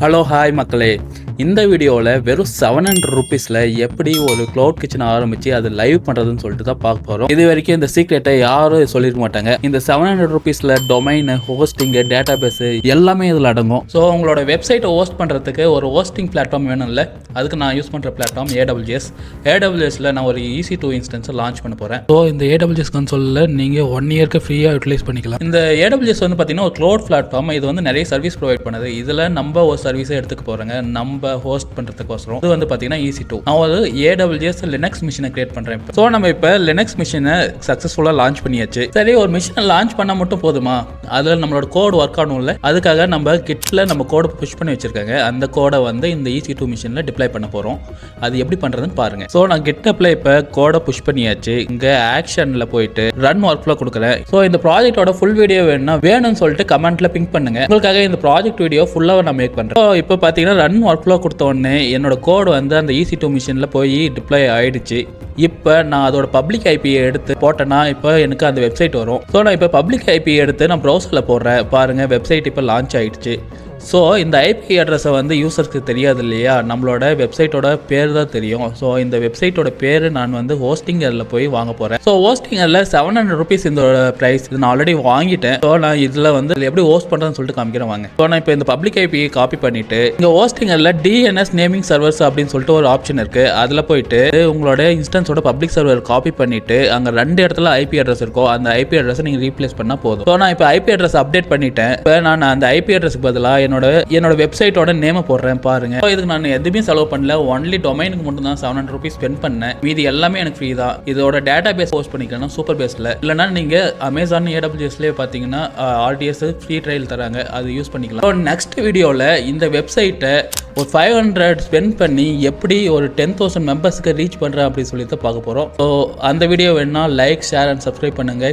Hello hi மக்களே, இந்த வீடியோவில் வெறும் 700 ருபீஸில் எப்படி ஒரு க்ளவுட் கிச்சன் ஆரம்பித்து அது லைவ் பண்ணுறதுன்னு சொல்லிட்டு தான் பார்க்க போகிறோம். இது வரைக்கும் இந்த சீக்ரெட்டை யாரும் சொல்லியிருக்க மாட்டாங்க. இந்த 700 ருபீஸில் டொமைனு, ஹோஸ்டிங்கு, டேட்டா பேஸு எல்லாமே இதில் அடங்கும். ஸோ உங்களோட வெப்சைட்டை ஹோஸ்ட் பண்ணுறதுக்கு ஒரு ஹோஸ்டிங் பிளாட்ஃபார்ம் வேணும்ல, அதுக்கு நான் யூஸ் பண்ணுற பிளாட்ஃபார்ம் ஏடபிள்யூஎஸில் நான் ஒரு EC2 இன்ஸ்டன்ஸை லான்ச் பண்ண போகிறேன். ஸோ இந்த AWS கன்சோலில் நீங்கள் 1 இயர்க்கு ஃப்ரீயாக யூட்டிலைஸ் பண்ணிக்கலாம். இந்த AWS வந்து பார்த்தீங்கன்னா ஒரு க்ளவுட் பிளாட்ஃபார்ம். இது வந்து நிறைய சர்வீஸ் ப்ரொவைட் பண்ணுது. இதில் நம்ம ஒரு சர்வீஸை எடுத்துக்க போகிறேங்க, நம்ம ஹோஸ்ட் பண்ணுறதுக்கோசரம். இது வந்து பார்த்தீங்கன்னா EC2. நான் ஒரு AWS லினக்ஸ் மிஷினை கிரியேட் பண்ணுறேன். ஸோ நம்ம இப்போ லினக்ஸ் மிஷினை சக்ஸஸ்ஃபுல்லாக லான்ச் பண்ணியாச்சு. சரி, ஒரு மிஷினை லான்ச் பண்ணால் மட்டும் போதுமா? அதில் நம்மளோட கோட் ஒர்க் ஆகணும்ல, அதுக்காக நம்ம கிட்டில் நம்ம கோடை புஷ் பண்ணி வச்சிருக்காங்க. அந்த கோடை வந்து இந்த EC2 மிஷினில் டிப்ளை பண்ண போகிறோம். அது எப்படி பண்ணுறதுன்னு பாருங்க. ஸோ நான் கிட்டப்பில் இப்போ கோடை புஷ் பண்ணியாச்சு. இங்கே ஆக்ஷனில் போயிட்டு ரன் ஒர்க் ஃப்ளோ கொடுக்குறேன். ஸோ இந்த ப்ராஜெக்டோட ஃபுல் வீடியோ வேணும்னு சொல்லிட்டு கமெண்ட்ல பிங்க் பண்ணுங்க. உங்களுக்காக இந்த ப்ராஜெக்ட் வீடியோ ஃபுல்லாக நான் மேக் பண்ணுறேன். ஸோ இப்போ பார்த்தீங்கன்னா ரன் ஒர்க் ஃப்ளோ கொடுத்த உடனே என்னோட கோடு வந்து அந்த EC2 மிஷினில் போய் டிப்ளை ஆயிடுச்சு. இப்போ நான் அதோட பப்ளிக் ஐபியை எடுத்து போட்டேன்னா இப்போ எனக்கு அந்த வெப்சைட் வரும். ஸோ நான் இப்போ பப்ளிக் ஐபி எடுத்து நான் ப்ரௌசரில் போடுறேன். பாருங்கள், வெப்சைட் இப்போ லான்ச் ஆகிடுச்சு. ஸோ இந்த ஐபி அட்ரஸை வந்து யூசருக்கு தெரியாது இல்லையா, நம்மளோட வெப்சைட்டோட பேர் தான் தெரியும். ஸோ இந்த வெப்சைட்டோட பேர் நான் வந்து ஹோஸ்டிங்கரில் போய் வாங்க போகிறேன். ஸோ ஹோஸ்டிங்கரில் 700 ருபீஸ் இந்த ப்ரைஸ். இது நான் ஆல்ரெடி வாங்கிட்டேன். ஸோ நான் இதில் வந்து எப்படி ஹோஸ்ட் பண்ணுறேன்னு சொல்லிட்டு காமிக்கிறேன் வாங்க. ஸோ நான் இப்போ இந்த பப்ளிக் ஐபியை காப்பி பண்ணிவிட்டு இங்கே ஹோஸ்டிங்கரில் DNS நேமிங் சர்வர்ஸ் அப்படின்னு சொல்லிட்டு ஒரு ஆப்ஷன் இருக்குது. அதில் போயிட்டு உங்களோட இன்ஸ்டன்ஸோட பப்ளிக் சர்வர் காப்பி பண்ணிவிட்டு அங்கே 2 இடத்துல ஐபி அட்ரஸ் இருக்கும். அந்த ஐபி அட்ரஸை நீங்கள் ரீப்ளேஸ் பண்ணால் போதும். ஸோ நான் இப்போ ஐபி அட்ரஸ் அப்டேட் பண்ணிட்டேன். இப்போ நான் அந்த ஐபி அட்ரஸ்க்கு பதிலாக என்னோட வெப்சைட்டோட நேமை போடுறேன் பாருங்க. இதுக்கு நான் எதுவுமே செலவு பண்ணல. ஒன்லி டொமைனுக்கு மட்டும் தான் 700 ருபீஸ் ஸ்பெண்ட் பண்ணேன். மீதி எல்லாமே எனக்கு ஃப்ரீ தான். இதோட டேட்டா பேஸ் ஹோஸ்ட் பண்ணிக்கலாம் சூப்பர் பேஸ்ல. இல்லைனா நீங்க அமேசான் AWSலேயே பார்த்தீங்கன்னா RDS ஃப்ரீ ட்ரையல் தராங்க, அது யூஸ் பண்ணிக்கலாம். நெக்ஸ்ட் வீடியோவில் இந்த வெப்சைட்டை ஒரு 500 ஸ்பெண்ட் பண்ணி எப்படி ஒரு 10,000 மெம்பர்ஸ்க்கு ரீச் பண்ணுறேன் அப்படின்னு சொல்லி தான் பார்க்க போகிறோம். ஸோ அந்த வீடியோ வேணும்னா லைக், ஷேர் அண்ட் சப்ஸ்கிரைப் பண்ணுங்க.